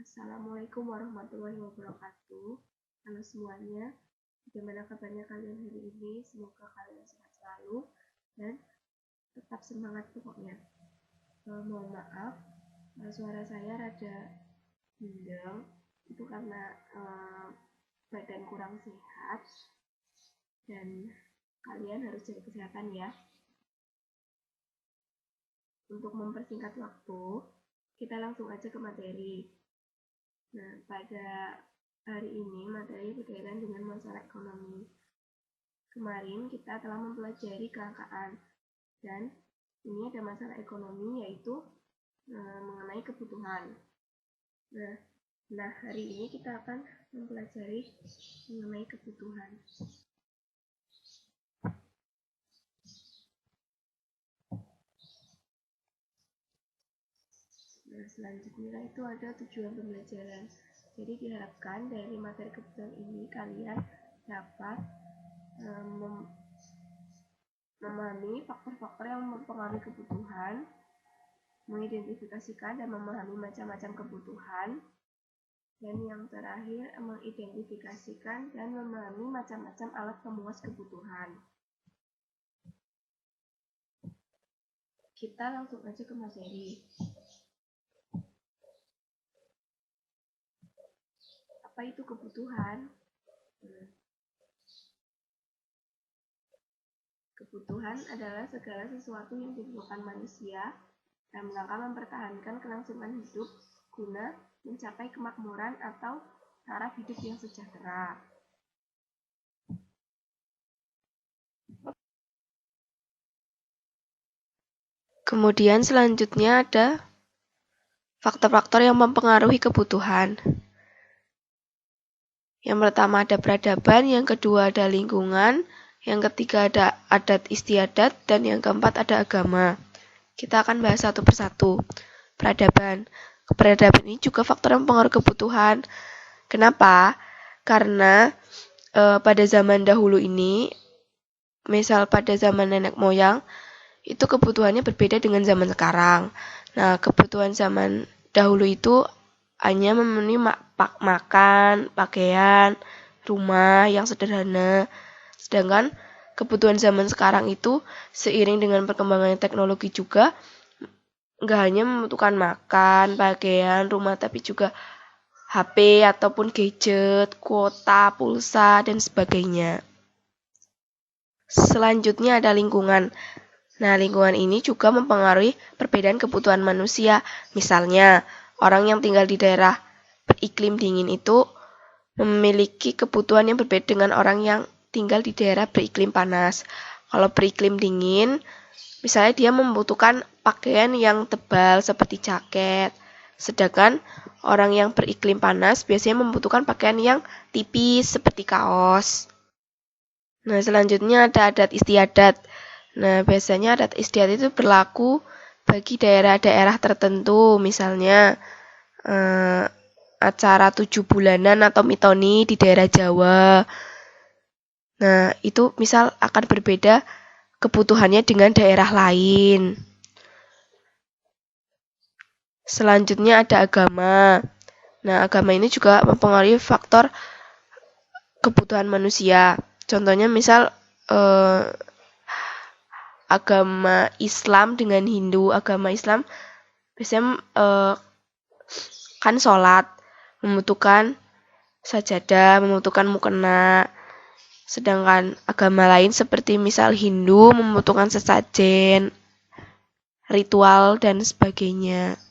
Assalamualaikum warahmatullahi wabarakatuh. Halo semuanya, bagaimana kabarnya kalian hari ini? Semoga kalian sehat selalu dan tetap semangat pokoknya. Mohon maaf, suara saya rada bindeng, itu karena badan kurang sehat dan kalian harus jaga kesehatan ya. Untuk mempersingkat waktu, kita langsung aja ke materi. Nah, pada hari ini materi berkaitan dengan masalah ekonomi. Kemarin kita telah mempelajari kelangkaan dan ini ada masalah ekonomi yaitu mengenai kebutuhan. Nah, hari ini kita akan mempelajari mengenai kebutuhan. Nah, selanjutnya itu ada tujuan pembelajaran. Jadi diharapkan dari materi kebutuhan ini kalian dapat memahami faktor-faktor yang mempengaruhi kebutuhan, mengidentifikasikan dan memahami macam-macam kebutuhan, dan yang terakhir mengidentifikasikan dan memahami macam-macam alat pemuas kebutuhan. Kita langsung aja ke materi. Apa itu kebutuhan? Kebutuhan adalah segala sesuatu yang dibutuhkan manusia dalam rangka mempertahankan kelangsungan hidup guna mencapai kemakmuran atau taraf hidup yang sejahtera. Kemudian selanjutnya ada faktor-faktor yang mempengaruhi kebutuhan. Yang pertama ada peradaban, yang kedua ada lingkungan, yang ketiga ada adat istiadat, dan yang keempat ada agama. Kita akan bahas satu persatu. Peradaban. Peradaban ini juga faktor yang mempengaruhi kebutuhan. Kenapa? Karena pada zaman dahulu ini, misal pada zaman nenek moyang, itu kebutuhannya berbeda dengan zaman sekarang. Nah, kebutuhan zaman dahulu itu hanya memenuhi makan, pakaian, rumah yang sederhana. Sedangkan kebutuhan zaman sekarang itu seiring dengan perkembangan teknologi juga nggak hanya membutuhkan makan, pakaian, rumah, tapi juga HP ataupun gadget, kuota, pulsa, dan sebagainya. Selanjutnya ada lingkungan. Nah, lingkungan ini juga mempengaruhi perbedaan kebutuhan manusia. Misalnya, orang yang tinggal di daerah beriklim dingin itu memiliki kebutuhan yang berbeda dengan orang yang tinggal di daerah beriklim panas. Kalau beriklim dingin, misalnya dia membutuhkan pakaian yang tebal seperti jaket. Sedangkan orang yang beriklim panas biasanya membutuhkan pakaian yang tipis seperti kaos. Nah, selanjutnya ada adat istiadat. Nah, biasanya adat istiadat itu berlaku bagi daerah-daerah tertentu, misalnya acara 7 bulanan atau mitoni di daerah Jawa. Nah, itu misal akan berbeda kebutuhannya dengan daerah lain. Selanjutnya ada agama. Nah, agama ini juga mempengaruhi faktor kebutuhan manusia. Contohnya misal agama Islam dengan Hindu. Agama Islam biasanya kan sholat, membutuhkan sajadah, membutuhkan mukena. Sedangkan agama lain seperti misal Hindu membutuhkan sesajen, ritual, dan sebagainya.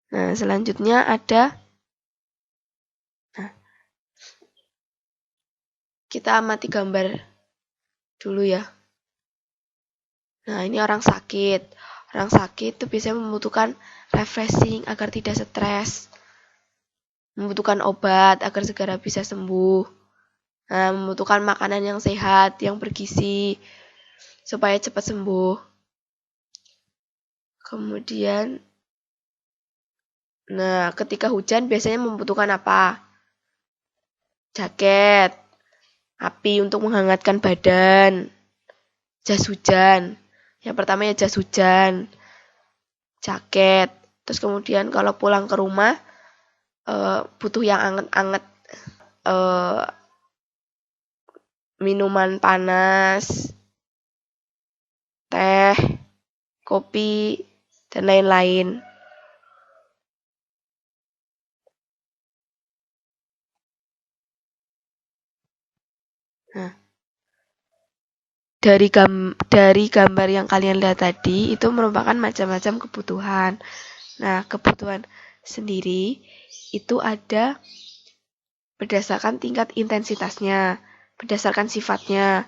Nah, selanjutnya ada kita amati gambar dulu ya. Nah, ini orang sakit. Orang sakit itu biasanya membutuhkan refreshing agar tidak stres. Membutuhkan obat agar segera bisa sembuh. Nah, membutuhkan makanan yang sehat, yang bergizi, supaya cepat sembuh. Kemudian, nah, ketika hujan biasanya membutuhkan apa? Jaket, api untuk menghangatkan badan, jas hujan. Yang pertama ya jas hujan, jaket. Terus kemudian kalau pulang ke rumah, butuh yang anget-anget, minuman panas, teh, kopi, dan lain-lain. Nah, dari gambar yang kalian lihat tadi itu merupakan macam-macam kebutuhan. Nah, kebutuhan sendiri itu ada berdasarkan tingkat intensitasnya, berdasarkan sifatnya,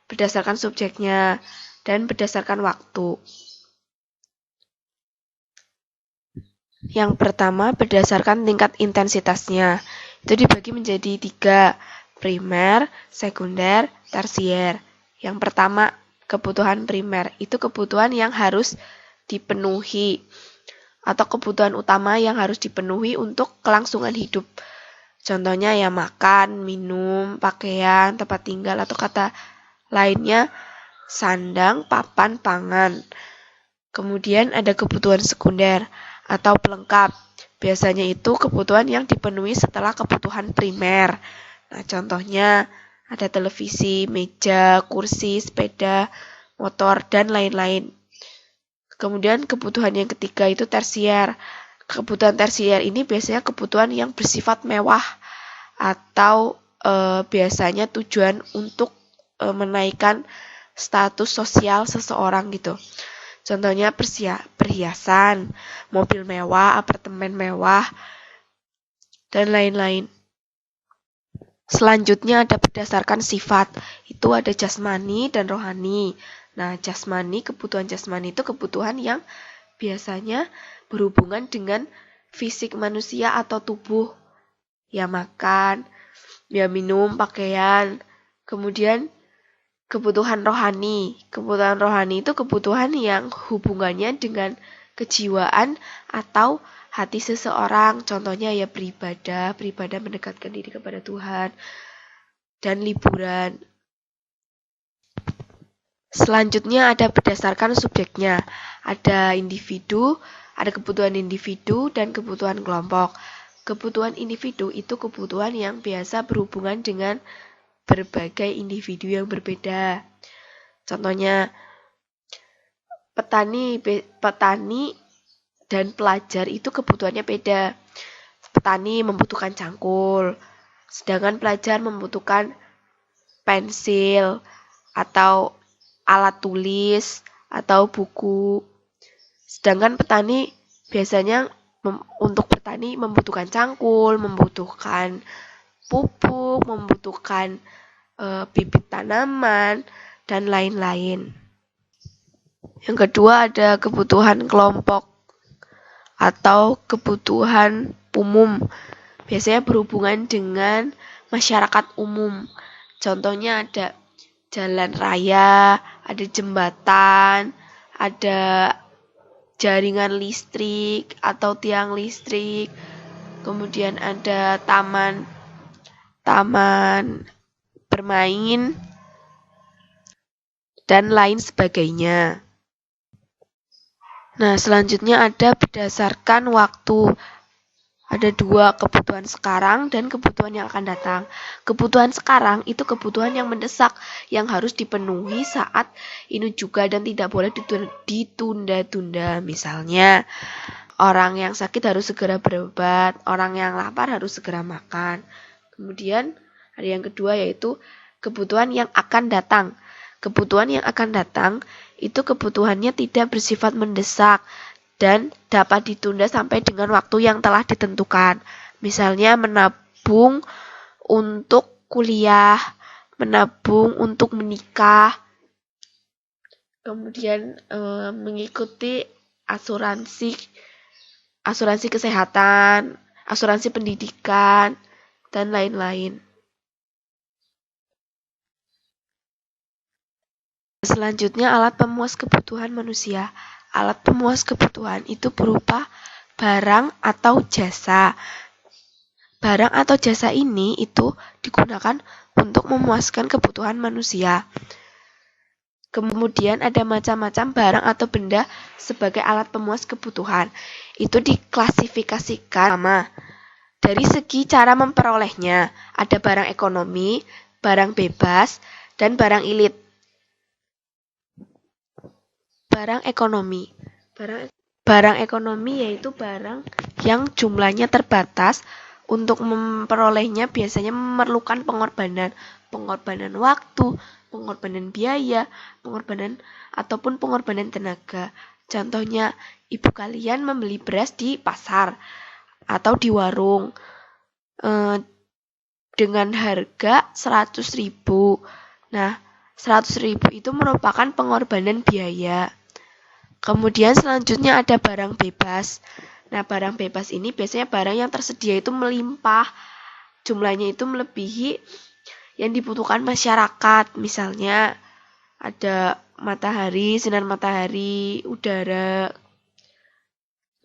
berdasarkan subjeknya, dan berdasarkan waktu. Yang pertama, berdasarkan tingkat intensitasnya. Itu dibagi menjadi 3, primer, sekunder, tersier. Yang pertama, kebutuhan primer. Itu kebutuhan yang harus dipenuhi atau kebutuhan utama yang harus dipenuhi untuk kelangsungan hidup. Contohnya ya makan, minum, pakaian, tempat tinggal, atau kata lainnya sandang, papan, pangan. Kemudian ada kebutuhan sekunder atau pelengkap. Biasanya itu kebutuhan yang dipenuhi setelah kebutuhan primer. Nah, contohnya ada televisi, meja, kursi, sepeda, motor, dan lain-lain. Kemudian kebutuhan yang ketiga itu tersier. Kebutuhan tersier ini biasanya kebutuhan yang bersifat mewah atau biasanya tujuan untuk menaikkan status sosial seseorang gitu. Contohnya perhiasan, mobil mewah, apartemen mewah, dan lain-lain. Selanjutnya ada berdasarkan sifat. Itu ada jasmani dan rohani. Nah, jasmani, kebutuhan jasmani itu kebutuhan yang biasanya berhubungan dengan fisik manusia atau tubuh. Ya makan, ya minum, pakaian. Kemudian kebutuhan rohani. Kebutuhan rohani itu kebutuhan yang hubungannya dengan kejiwaan atau hati seseorang. Contohnya ya beribadah mendekatkan diri kepada Tuhan, dan liburan. Selanjutnya ada berdasarkan subjeknya. Ada individu, ada kebutuhan individu dan kebutuhan kelompok. Kebutuhan individu itu kebutuhan yang biasa berhubungan dengan berbagai individu yang berbeda. Contohnya petani dan pelajar itu kebutuhannya beda. Petani membutuhkan cangkul, sedangkan pelajar membutuhkan pensil atau alat tulis atau buku. Sedangkan petani biasanya untuk petani membutuhkan cangkul, membutuhkan pupuk, membutuhkan bibit tanaman, dan lain-lain. Yang kedua ada kebutuhan kelompok atau kebutuhan umum. Biasanya berhubungan dengan masyarakat umum. Contohnya ada jalan raya, ada jembatan, ada jaringan listrik atau tiang listrik. Kemudian ada taman bermain, dan lain sebagainya. Nah, selanjutnya ada berdasarkan waktu. Ada 2, kebutuhan sekarang dan kebutuhan yang akan datang. Kebutuhan sekarang itu kebutuhan yang mendesak, yang harus dipenuhi saat ini juga dan tidak boleh ditunda-tunda. Misalnya, orang yang sakit harus segera berobat, orang yang lapar harus segera makan. Kemudian ada yang kedua yaitu kebutuhan yang akan datang. Kebutuhan yang akan datang itu kebutuhannya tidak bersifat mendesak dan dapat ditunda sampai dengan waktu yang telah ditentukan. Misalnya menabung untuk kuliah, menabung untuk menikah, kemudian mengikuti asuransi kesehatan, asuransi pendidikan, dan lain-lain. Selanjutnya alat pemuas kebutuhan manusia. Alat pemuas kebutuhan itu berupa barang atau jasa. Barang atau jasa ini itu digunakan untuk memuaskan kebutuhan manusia. Kemudian ada macam-macam barang atau benda sebagai alat pemuas kebutuhan. Itu diklasifikasikan sama Dari segi cara memperolehnya, ada barang ekonomi, barang bebas, dan barang ilit. Barang ekonomi. Barang ekonomi yaitu barang yang jumlahnya terbatas. Untuk memperolehnya biasanya memerlukan pengorbanan waktu, pengorbanan biaya, ataupun pengorbanan tenaga. Contohnya, ibu kalian membeli beras di pasar atau di warung dengan harga 100.000. Nah, 100.000 itu merupakan pengorbanan biaya. Kemudian selanjutnya ada barang bebas. Nah, barang bebas ini biasanya barang yang tersedia itu melimpah. Jumlahnya itu melebihi yang dibutuhkan masyarakat. Misalnya ada matahari, sinar matahari, udara.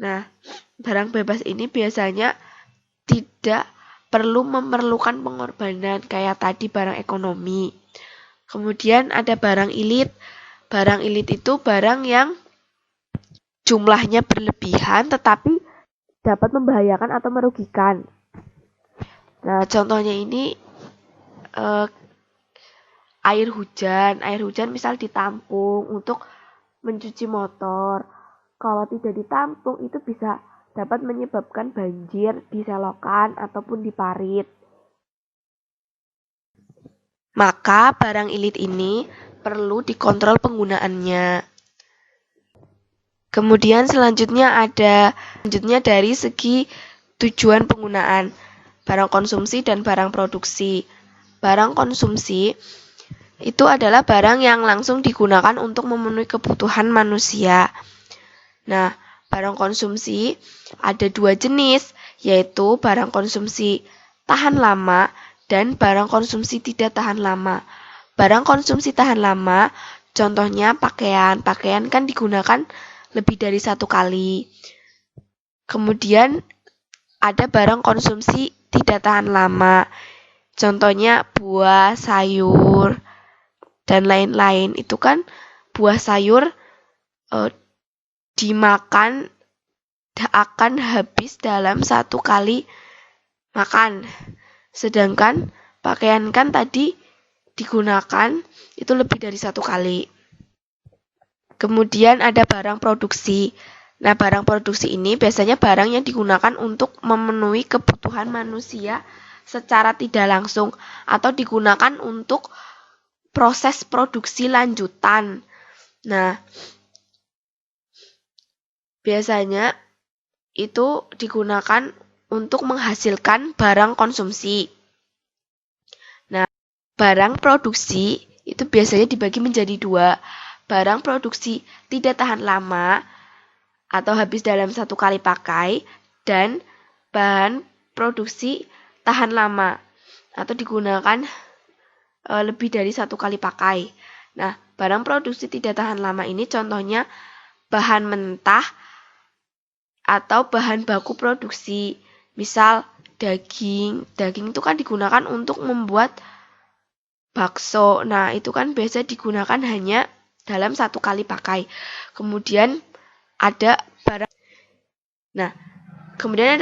Nah, barang bebas ini biasanya tidak perlu memerlukan pengorbanan kayak tadi barang ekonomi. Kemudian ada barang ilit. Barang ilit itu barang yang jumlahnya berlebihan tetapi dapat membahayakan atau merugikan. Nah, contohnya ini air hujan. Air hujan misal ditampung untuk mencuci motor. Kalau tidak ditampung itu bisa dapat menyebabkan banjir di selokan ataupun di parit. Maka barang ilit ini perlu dikontrol penggunaannya. Kemudian selanjutnya dari segi tujuan penggunaan, barang konsumsi dan barang produksi. Barang konsumsi itu adalah barang yang langsung digunakan untuk memenuhi kebutuhan manusia. Nah, barang konsumsi ada dua jenis, yaitu barang konsumsi tahan lama dan barang konsumsi tidak tahan lama. Barang konsumsi tahan lama, contohnya pakaian. Pakaian kan digunakan lebih dari satu kali. Kemudian ada barang konsumsi tidak tahan lama. Contohnya buah, sayur, dan lain-lain. Itu kan buah sayur dimakan akan habis dalam satu kali makan. Sedangkan pakaian kan tadi digunakan itu lebih dari satu kali. Kemudian ada barang produksi. Nah, barang produksi ini biasanya barang yang digunakan untuk memenuhi kebutuhan manusia secara tidak langsung atau digunakan untuk proses produksi lanjutan. Nah, biasanya itu digunakan untuk menghasilkan barang konsumsi. Nah, barang produksi itu biasanya dibagi menjadi dua. Barang produksi tidak tahan lama atau habis dalam satu kali pakai, dan bahan produksi tahan lama atau digunakan lebih dari satu kali pakai. Nah, barang produksi tidak tahan lama ini contohnya bahan mentah atau bahan baku produksi. Misal daging. Daging itu kan digunakan untuk membuat bakso. Nah, itu kan biasa digunakan hanya dalam satu kali pakai. Kemudian ada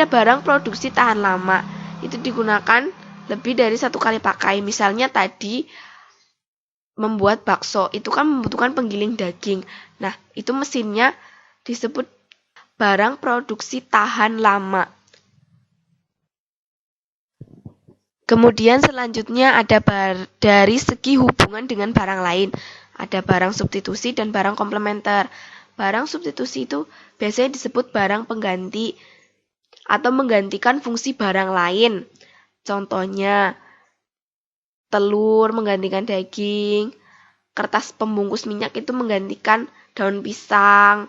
barang produksi tahan lama. Itu digunakan lebih dari satu kali pakai. Misalnya tadi membuat bakso, itu kan membutuhkan penggiling daging. Nah, itu mesinnya disebut barang produksi tahan lama. Kemudian selanjutnya ada dari segi hubungan dengan barang lain. Ada barang substitusi dan barang komplementer. Barang substitusi itu biasanya disebut barang pengganti atau menggantikan fungsi barang lain. Contohnya, telur menggantikan daging, kertas pembungkus minyak itu menggantikan daun pisang,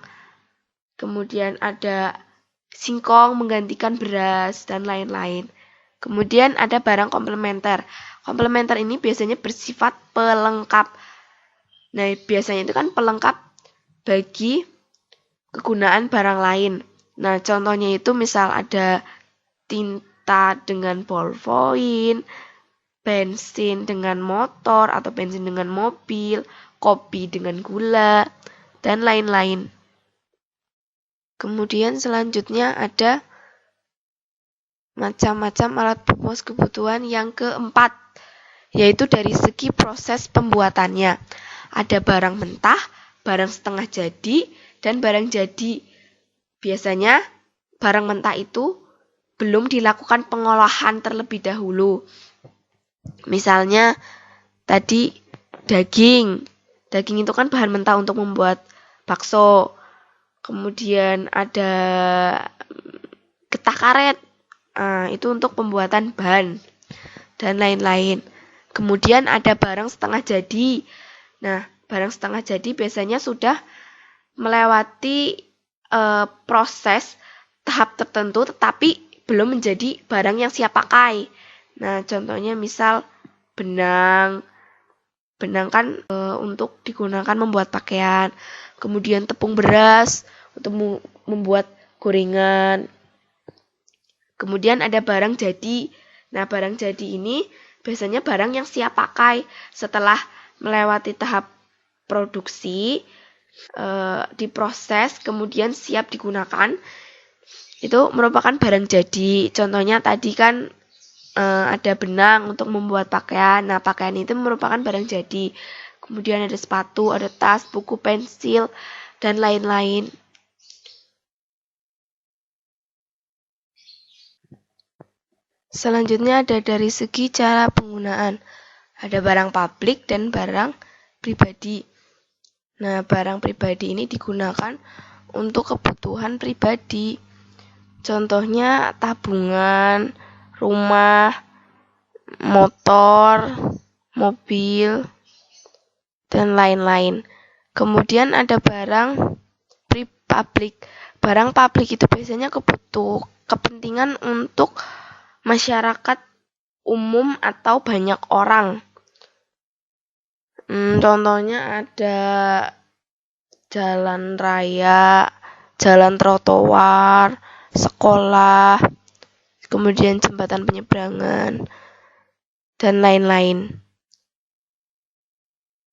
kemudian ada singkong menggantikan beras, dan lain-lain. Kemudian ada barang komplementer. Komplementer ini biasanya bersifat pelengkap. Nah, biasanya itu kan pelengkap bagi kegunaan barang lain. Nah, contohnya itu misal ada tinta dengan ballpoint, bensin dengan motor atau bensin dengan mobil, kopi dengan gula, dan lain-lain. Kemudian selanjutnya ada macam-macam alat pemuas kebutuhan yang keempat, yaitu dari segi proses pembuatannya. Ada barang mentah, barang setengah jadi, dan barang jadi. Biasanya barang mentah itu belum dilakukan pengolahan terlebih dahulu. Misalnya tadi daging. Daging itu kan bahan mentah untuk membuat bakso. Kemudian ada getah karet. Itu untuk pembuatan ban dan lain-lain. Kemudian ada barang setengah jadi. Nah, barang setengah jadi biasanya sudah melewati proses tahap tertentu tetapi belum menjadi barang yang siap pakai. Nah, contohnya misal benang. Benang kan untuk digunakan membuat pakaian. Kemudian tepung beras untuk membuat gorengan. Kemudian ada barang jadi. Nah, barang jadi ini biasanya barang yang siap pakai setelah melewati tahap produksi, diproses, kemudian siap digunakan. Itu merupakan barang jadi. Contohnya tadi kan ada benang untuk membuat pakaian. Nah, pakaian itu merupakan barang jadi. Kemudian ada sepatu, ada tas, buku, pensil, dan lain-lain. Selanjutnya ada dari segi cara penggunaan. Ada barang publik dan barang pribadi. Nah, barang pribadi ini digunakan untuk kebutuhan pribadi. Contohnya tabungan, rumah, motor, mobil, dan lain-lain. Kemudian ada barang publik. Barang publik itu biasanya kepentingan untuk masyarakat umum atau banyak orang. Contohnya ada jalan raya, jalan trotoar, sekolah, kemudian jembatan penyeberangan, dan lain-lain.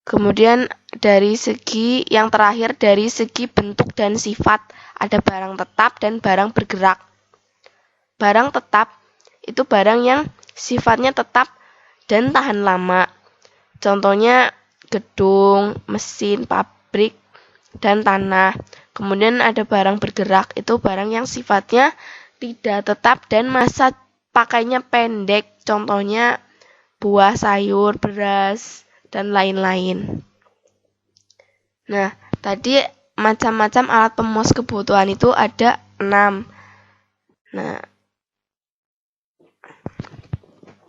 Kemudian dari segi yang terakhir, dari segi bentuk dan sifat, ada barang tetap dan barang bergerak. Barang tetap itu barang yang sifatnya tetap dan tahan lama. Contohnya gedung, mesin, pabrik, dan tanah. Kemudian ada barang bergerak, itu barang yang sifatnya tidak tetap dan masa pakainya pendek. Contohnya buah, sayur, beras, dan lain-lain. Nah, tadi macam-macam alat pemuas kebutuhan itu ada 6. Nah,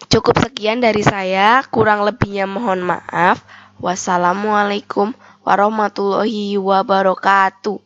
cukup sekian dari saya, kurang lebihnya mohon maaf. Wassalamualaikum warahmatullahi wabarakatuh.